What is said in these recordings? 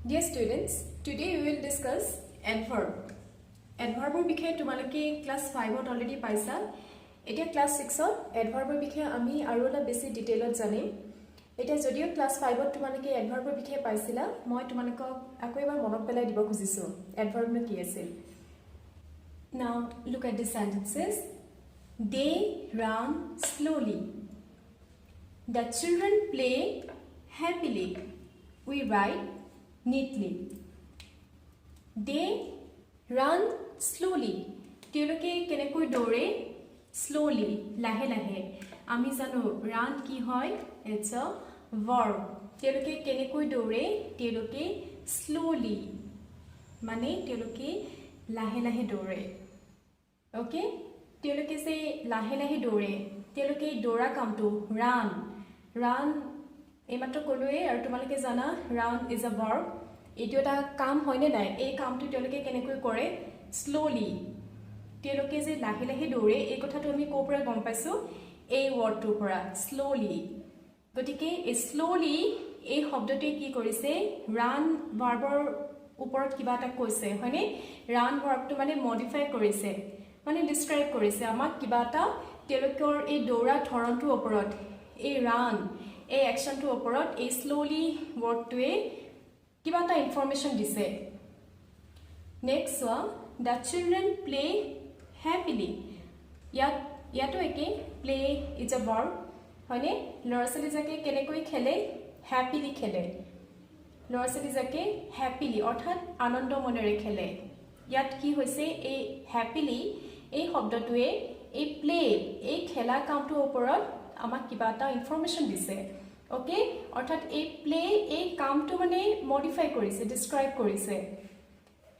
Dear students, today we will discuss adverb. Adverb or bikhe tumalake class 5 ot already paisa. Etia class 6 ot adverb or bikhe ami aru ola besi detail ot janim. Etia jodio class 5 ot tumalake adverb or bikhe paisila, moi tumalakok ako ebar monot pelai dibo khujisu. Adverb no ki asil. Now look at the sentences. They run slowly. The children play happily. We write neatly. They run slowly. তেওঁলোকে কেনেকৈ দৌৰে slowly লাহে লাহে আমি জানো run কি হয় it's a verb তেওঁলোকে কেনেকৈ দৌৰে তেওঁলোকে slowly মানে তেওঁলোকে লাহে লাহে দৌৰে ওকে তেওঁলোকে যে লাহে লাহে দৌৰে তেওঁলোকে দৌৰা কামটো run এইমাত্ৰ কলোৱে আৰু তোমালোকে জানা run is a verb এটো এটা কাম হয়নে নাই এই কামটো তেওঁলোকে কেনেকৈ কৰে slowly তেওঁলোকে যে লাহে লাহে দৌৰে এই কথাটো আমি কোপৰা গম পাইছো এই ওয়াৰ্ডটোৰ পৰা slowly গতিকে এই slowly এই শব্দটোৱে কি কৰিছে run ভাৰ্বৰ ওপৰত কিবা এটা কৈছে হয়নে run ভাৰ্বটো মানে মডিফাই কৰিছে মানে ডেসক্ৰাইব কৰিছে আমাক কিবা এটা তেওঁলোকৰ এই দৌৰা ধৰণটোৰ ওপৰত এই run এই অ্যাকশনটোৰ ওপৰত এই slowly ওয়াৰ্ডটোৱে কিবা এটা ইনফৰমেশন দিছে next one the children play happily ইয়াতো একে play is a verb হয়নে লৰাছলি যাকে কেনেকৈ খেলে happily খেলে লৰাছলি যাকে happily অৰ্থাৎ আনন্দ মনেৰে খেলে ইয়াত কি হৈছে এই happily এই শব্দটোৱে এই play এই খেলা কামটোৰ ওপৰত আমাক কিবা এটা ইনফৰমেশন দিছে ওকে অৰ্থাৎ এই প্লে এই কামটো মানে মডিফাই কৰিছে ডেসক্ৰাইব কৰিছে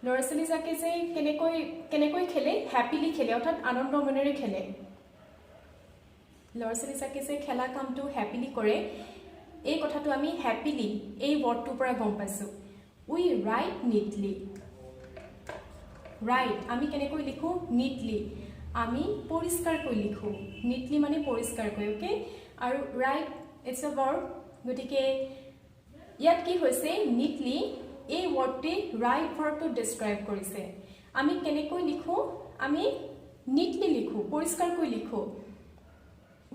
লৰাছলি যাকে যে কেনেকৈ খেলে হ্যাপিলি খেলে অৰ্থাৎ আনন্দ মনেৰে খেলে লৰাছলি যাকে যে খেলা কামটো হ্যাপিলি কৰে এই কথাটো আমি হ্যাপিলি এই ওয়াৰ্ডটোৰ পৰা গম পাইছো উই ৰাইট নিটলি ৰাইট আমি কেনেকৈ লিখো নিটলি আমি পৰিষ্কাৰকৈ লিখো নিটলি মানে পৰিষ্কাৰকৈ ওকে আৰু ৰাইট it's a verb গটিকে ইয়াত কি হৈছে neatly এই ওয়ার্ডটি right verb to describe কৰিছে আমি কেনেকৈ লিখো আমি neatly লিখো পৰিষ্কাৰকৈ লিখো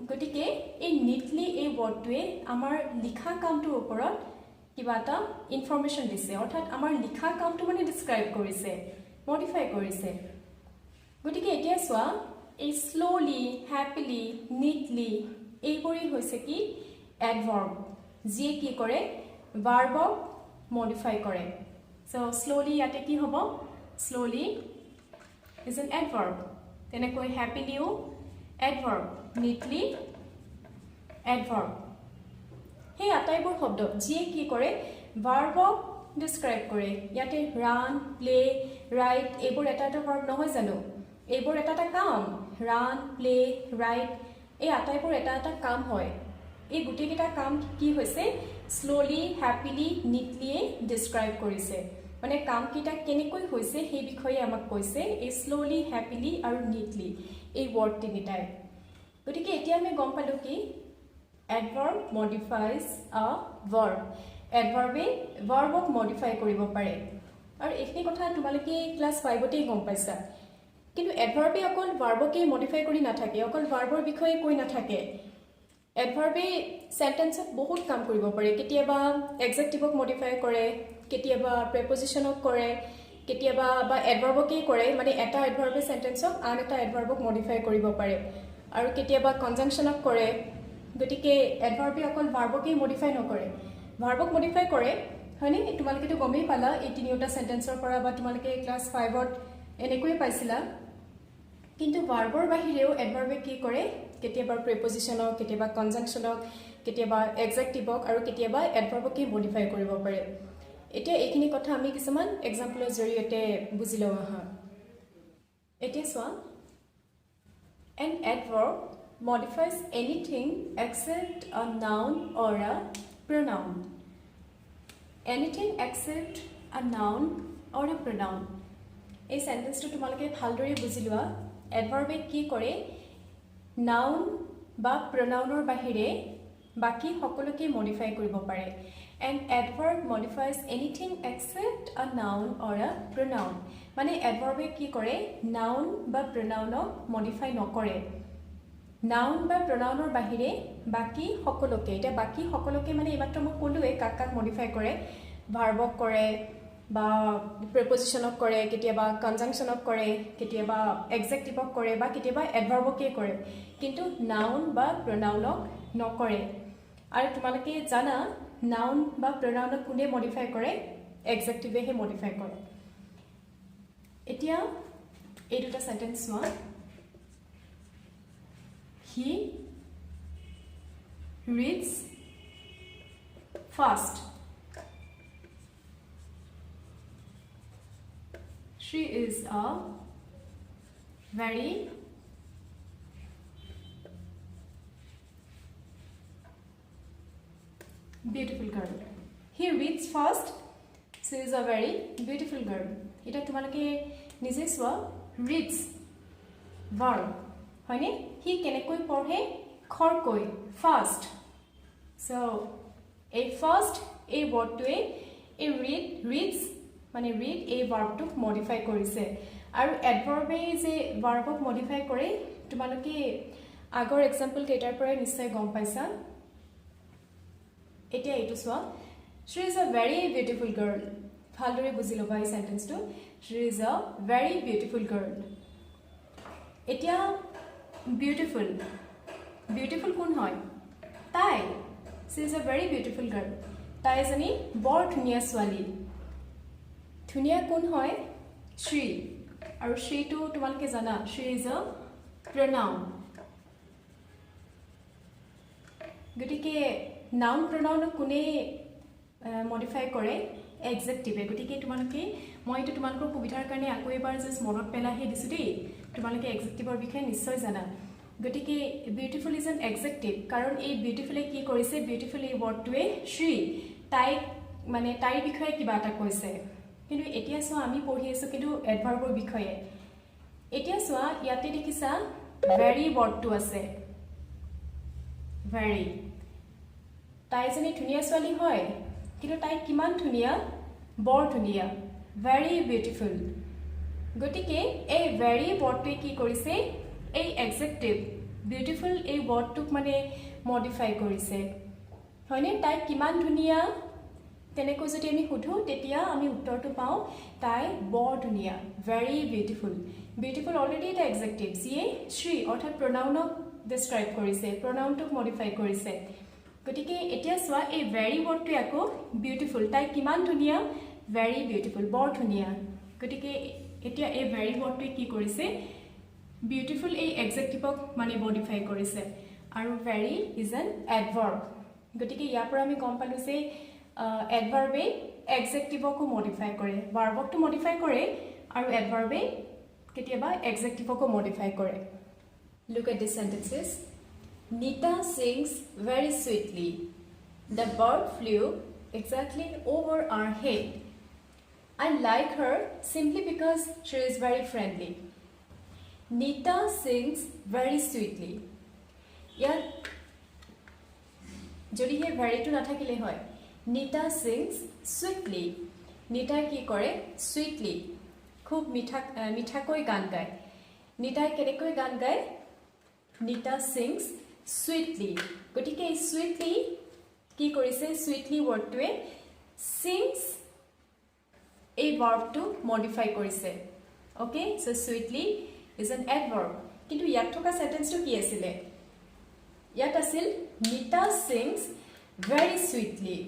গটিকে এই neatly এই ওয়াৰ্ডটোৱে আমাৰ লিখা কামটোৰ ওপৰত কিবা এটা ইনফৰমেশন দিছে অৰ্থাৎ আমাৰ লিখা কামটো মানে describe কৰিছে মডিফাই কৰিছে গটিকে এতিয়া সোৱা এই slowly happily neatly এইবোৰে হৈছে কি adverb যে কি কৰে ভাৰ্বক মডিফাই কৰে সো slowly ইয়াতে কি হ'ব slowly is an adverb তেনেকৈ happily adverb neatly adverb হে আটাইবোৰ শব্দ যে কি কৰে ভাৰ্বক ডেসক্ৰাইব কৰে ইয়াতে run play write এইবোৰ এটা ভাৰ্ব নহয় জানো এইবোৰ এটা কাম run play write এই আটাইবোৰ এটা কাম হয় এই গুটিকেটা কাম কি হৈছে slowly happily neatly describe কৰিছে মানে কাম কিটা কেনেকৈ হৈছে সেই বিষয়ে আমাক কৈছে এই slowly happily আৰু neatly এই ওয়ার্ড তিনিটাই গতিকে এতিয়া আমি গম পালো কি adverb modifies a verb adverb verbক modify কৰিব পাৰে আৰু এইখিনি কথা তোমালোকে ক্লাস 5 তেই গম পাইছা কিন্তু adverb অকল verbকে modify কৰি নাথাকে অকল verbৰ বিষয়ে কৈ নাথাকে adverb sentence বহুত কাম কৰিব পাৰে কেতিয়াবা adjectiveক modify কৰে কেতিয়াবা prepositionক কৰে কেতিয়াবা বা adverbকে কৰে মানে এটা adverb sentenceক আন এটা adverbক modify কৰিব পাৰে আৰু কেতিয়াবা conjunctionক কৰে গতিকে adverb অকল verbকে modify নকৰে verbক modify কৰে হয়নে তোমালোকে তো গমেই পালা এই তিনিটা সেন্টেন্সৰ পৰা বা তোমালোকে ক্লাস 5 ত এনেকৈ পাইছিলা কিন্তু ভাৰ্বৰ বাহিৰেও adverb কি কৰে কেতিয়াবা prepositionক কেতিয়াবা conjunctionক কেতিয়াবা adjectiveক আৰু কেতিয়াবা adverbকে modify কৰিব পাৰে এতিয়া এইখিনি কথা আমি কিছুমান এক্সাম্পলৰ জৰিয়তে বুজি লওঁ আহা এতিয়া সোৱা an adverb modifies anything except a noun or a pronoun anything except a noun or a pronoun এই সেন্টেন্সটো তোমালোকে ভালদৰে বুজি লোৱা adverb কি কৰে noun বা pronounৰ বাহিৰে বাকি সকলোকে মডিফাই কৰিব পাৰে An adverb modifies anything except a noun or a pronoun. মানে adverb কি কৰে noun বা pronoun modify নকৰে noun বা pronoun বাহিৰে বাকি সকলোকে এটা বাকি সকলোকে মানে এইমাত্ৰ মই ক'লোৱে কাক modify কৰে verb কৰে বা preposition কৰে কেতিয়াবা conjunction কৰে কেতিয়াবা adjective কৰে বা কেতিয়াবা adverb কে কৰে কিন্তু noun বা pronoun নকৰে আৰু তোমালোকে জানা noun বা pronoun কোনে modify কৰে adjective হে modify কৰে এতিয়া এই দুটা সেন্টেন্স হোৱা he reads fast she is a very beautiful girl he reads fast she is a very beautiful girl এটা তোমালোকে নিজে সোৱা reads verb হয়নে হি কেনেকৈ পঢ়ে খৰকৈ fast so a fast a word to a reads মানে read a verb to modify কৰিছে আৰু adverb এ যে verb ক modify কৰে তোমালোকে আগৰ example কেইটাৰ পৰা নিশ্চয় গম পাইছা এতিয়া এইটো সোৱা she is a very beautiful girl ভালদৰে বুজি লবা এই সেন্টেন্সটো she is a very beautiful girl এতিয়া beautiful কোন হয় তাই she is a very beautiful girl তাই জনী বৰ ধুনীয়া ছোৱালী ধুনীয়া কোন হয় she আৰু she টো তোমালোকে জানা she is a pronoun গতিকে noun pronoun কোনে modify কৰে adjective গতিকে তোমালোকে মই এটা তোমালোকৰ সুবিধাৰ কাৰণে আকৌ এবাৰ জাস্ট মনত পেলাহে দিছো দেই তোমালোকে adjectiveৰ বিষয়ে নিশ্চয় জানা গতিকে beautiful is an adjective কাৰণ এই beautiful কি কৰিছে beautiful এই wordটোৱে she তাই মানে তাইৰ বিষয়ে কিবা এটা কৈছে কিন্তু এতিয়া সোৱা আমি পঢ়ি আছো কিন্তু adverbৰ বিষয়ে এতিয়া সোৱা ইয়াতে দেখিছা very wordটো আছে very তাই জনী ধুনীয়া ছোৱালী হয় কিন্তু তাই কিমান ধুনীয়া বৰ ধুনীয়া very beautiful গতিকে এই very wordটোৱে কি কৰিছে এই adjective beautiful এই wordটোক মানে modify কৰিছে হয়নে তাই কিমান ধুনীয়া তেনেকৈ যদি আমি সুধো তেতিয়া আমি উত্তৰটো পাও তাই বৰ ধুনীয়া very beautiful beautiful already এটা adjective যিয়ে she অৰ্থাৎ pronounক describe কৰিছে pronounটোক modify কৰিছে গতিকে এতিয়া সোৱা এই very wordটো আকৌ beautiful তাই কিমান ধুনীয়া very beautiful বৰ ধুনীয়া গতিকে এতিয়া এই very wordটোৱে কি কৰিছে beautiful এই adjectiveক মানে modify কৰিছে আৰু very is an adverb গতিকে ইয়াৰ পৰা আমি গম পালো যে adverb এ adjectiveকো modify কৰে verbকটো modify কৰে আৰু adverb এ কেতিয়াবা adjectiveকো modify কৰে look at these sentences Nita sings very sweetly. The bird flew exactly over our head. I like her simply because she is very friendly. Nita sings very sweetly. Yeah. যদি হে very to নাথাকিলে হয় Nita sings sweetly. Nita কি কৰে sweetly. খুব মিঠাকৈ গান গায় Nita কেনেকৈ গান গায় Nita sings sweetly গটিকে sweetly কি কৰিছে sweetly wordটোৱে sings এই verbটো modify কৰিছে okay so sweetly is an adverb কিন্তু ইয়াত থকা সেন্টেন্সটো কি আছিল ইয়াত আছিল Nita sings very sweetly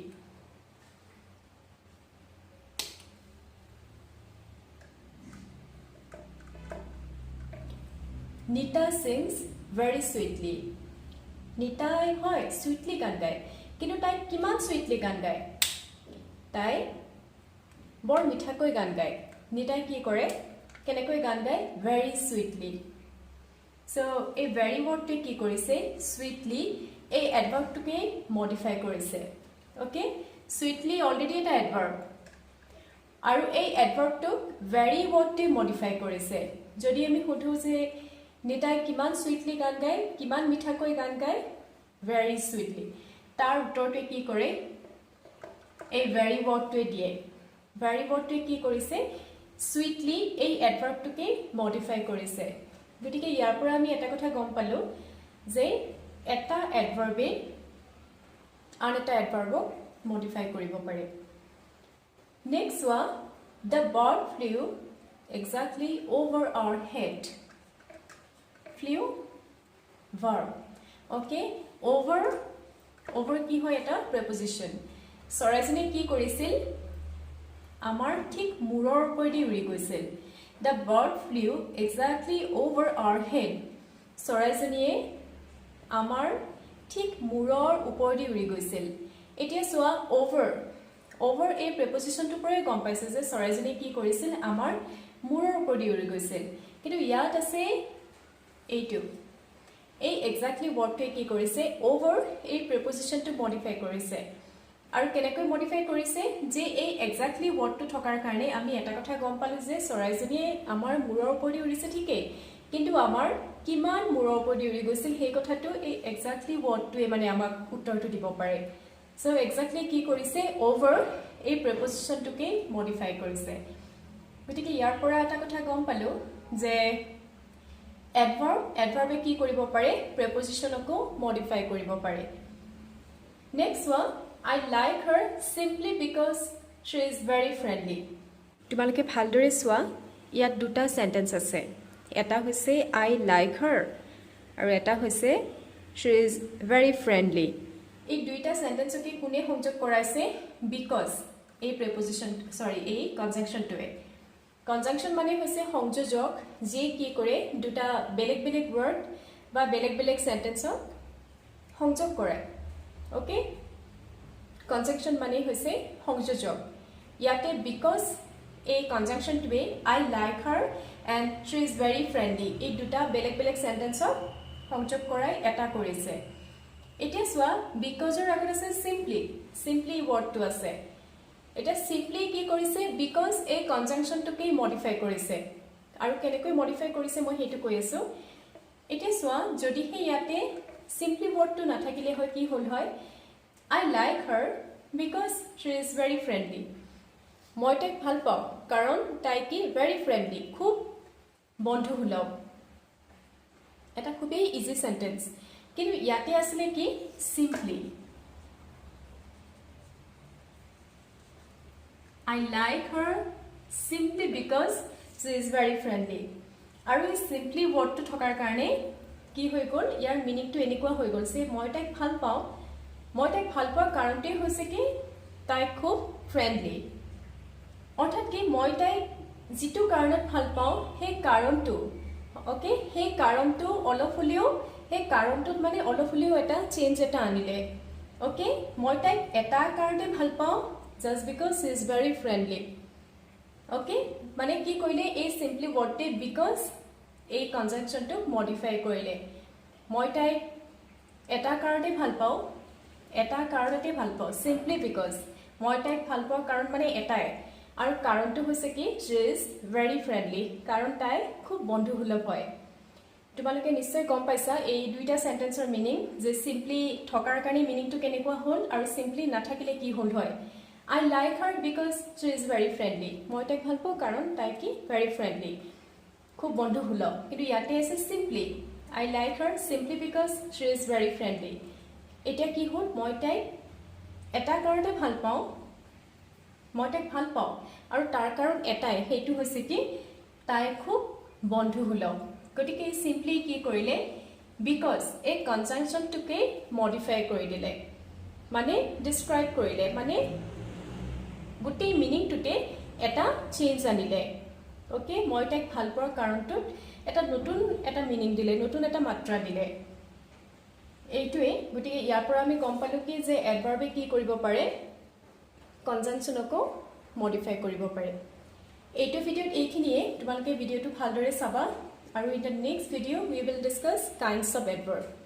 Nita sings very sweetly Nita হয় sweetly গান গায় কিন্তু তাই কিমান sweetly গান গায় তাই বৰ মিঠাকৈ গান গায় Nita কি কৰে কেনেকৈ গান গায় very sweetly so a very wordটো কি কৰিছে sweetly এই adverbটোকে modify কৰিছে okay sweetly already এটা adverb আৰু এই adverbটো very wordটো modify কৰিছে যদি আমি সুধো যে Nita কিমান sweetly গান গায় কিমান মিঠাকৈ গান গায় very sweetly তাৰ উত্তৰটো কি কৰে এই ভেৰি ৱৰ্ডটোৱে দিয়ে ভেৰি ৱৰ্ডটোৱে কি কৰিছে সুইটলি এই এডভাৰ্বটোকে মডিফাই কৰিছে গতিকে ইয়াৰ পৰা আমি এটা কথা গম পালো যে এটা এডভাৰ্বে আন এটা এডভাৰ্বক মডিফাই কৰিব পাৰে next one the bird flew exactly over our head flew verb okay over কি হয় এটা preposition চৰাইজনে কি কৰিছিল আমাৰ ঠিক মূৰৰ ওপৰেদি উৰি গৈছিল the bird flew exactly over our head চৰাইজনীয়ে আমাৰ ঠিক মূৰৰ ওপৰেদি উৰি গৈছিল এতিয়া চোৱা over a preposition to পৰে গম পাইছে যে চৰাইজনী কি কৰিছিল আমাৰ মূৰৰ ওপৰেদি উৰি গৈছিল কিন্তু ইয়াত আছে এইটো এই এক্স্যাক্টলি ওয়াৰ্ডটোৱে কি কৰিছে over এই prepositionটো মডিফাই কৰিছে আৰু কেনেকৈ মডিফাই কৰিছে যে এই এক্স্যাক্টলি ওয়াৰ্ডটো থকাৰ কাৰণে আমি এটা কথা গম পালো যে চৰাইজনীয়ে আমাৰ মূৰৰ ওপৰেদি উৰিছে ঠিকই কিন্তু আমাৰ কিমান মূৰৰ ওপৰেদি উৰি গৈছিল সেই কথাটো এই এক্স্যাক্টলি ওয়াৰ্ডটোৱে মানে আমাক উত্তৰটো দিব পাৰে So exactly কি কৰিছে over এই prepositionটোকে modify কৰিছে গতিকে ইয়াৰ পৰা এটা কথা গম পালো যে adverb কি কৰিব পাৰে prepositionকো modify কৰিব পাৰে next one I like her simply because she is very friendly তোমালোকে ভালদৰে চোৱা ইয়াত দুটা সেন্টেন্স আছে এটা হৈছে I like her আৰু এটা হৈছে she is very friendly এই দুইটা সেন্টেন্সকে কোনে সংযোগ কৰাইছে because এই preposition এই conjunction মানে হৈছে সংযোজক যে কি কৰে দুটা বেলেগ বেলেগ word বা বেলেগ বেলেগ সেন্টেন্সক সংযোগ কৰে ওকে conjunction মানে হৈছে সংযোজক ইয়াতে because এই conjunctionটোৱে I like her and she is very friendly এই দুটা বেলেগ বেলেগ সেন্টেন্সক সংযোগ কৰাই এটা কৰিছে এতিয়া সোয়া because এৰ আগত আছে simply word to আছে এটা simply কি কৰিছে because এই conjunction টোকে modify কৰিছে আৰু কেনেকৈ modify কৰিছে মই হেতু কৈ আছো এতিয়া সোয়া যদি হে ইয়াতে simply word to নাথাকিলে হয় কি হল হয় I like her because she is very friendly মই তাইক ভাল পাওঁ কাৰণ তাই কি very friendly খুব বন্ধুসুলভ এটা খুবই ইজি সেন্টেন্স কিন্তু ইয়াতে আসলে কি simply I like her simply because she is very friendly আৰু এই simply word টো থকাৰ কাৰণে কি হৈ গল ইয়াৰ মিনিং টো এনেকুৱা হৈ গল যে মই তাইক ভাল পাওঁ কাৰণটো হৈছে কি তাই খুব ফ্ৰেন্ডলি অৰ্থাৎ কি মই তাইক যিটো কাৰণত ভাল পাওঁ সেই কাৰণটো ওকে সেই কাৰণটো অলপ হলিও এই কাৰণটোত মানে অলপ হলিও এটা চেঞ্জ এটা আনিলে ওকে মই তাইক এটা কাৰণতে ভাল পাওঁ just because she is very friendly okay মানে কি কইলে এই simply wordতে because এই conjunctionটো modify কৰিলে মই তাইক এটা কাৰণতে ভাল পাওঁ simply because মই তাইক ভাল পাওঁ কাৰণ মানে এটাই আৰু কাৰণটো হৈছে কি she is very friendly কাৰণ তাই খুব বন্ধুসুলভ হয় তোমালোকে নিশ্চয় গম পাইছা এই দুইটা সেন্টেন্সৰ মিনিং যে simply থকাৰ কাৰণে মিনিংটো কেনেকুৱা হ'ল আৰু simply নাথাকিলে কি হ'ল হয় I like her because she is very friendly মই তাইক ভাল পাওঁ কাৰণ তাই কি very friendly খুব বন্ধুসুলভ কিন্তু ইয়াতে আছে simply I like her simply because she is very friendly এতিয়া কি হ'ল মই তাইক এটা কাৰণতে ভাল পাওঁ আৰু তাৰ কাৰণ এটাই হেতু হৈছে কি তাই খুব বন্ধুসুলভ গতিকে simply কি কৰিলে because এই conjunction টোকে modify কৰি দিলে মানে describe কৰিলে মানে গোটেই মিনিং টোতে এটা চেঞ্জ আনিলে ওকে মই তাইক ভাল পোৱাৰ কাৰণটো এটা নতুন এটা মিনিং দিলে নতুন এটা মাত্ৰা দিলে এইটোৱে গতিকে ইয়াৰ পৰা আমি গম পালো কি যে এডভাৰ্বে কি কৰিব পাৰে কনজাংচনকো মডিফাই কৰিব পাৰে এইটো ভিডিওত এইখিনিয়ে তোমালোকে ভিডিওটো ভালদৰে চাবা আৰু in the next video we will discuss kinds of adverb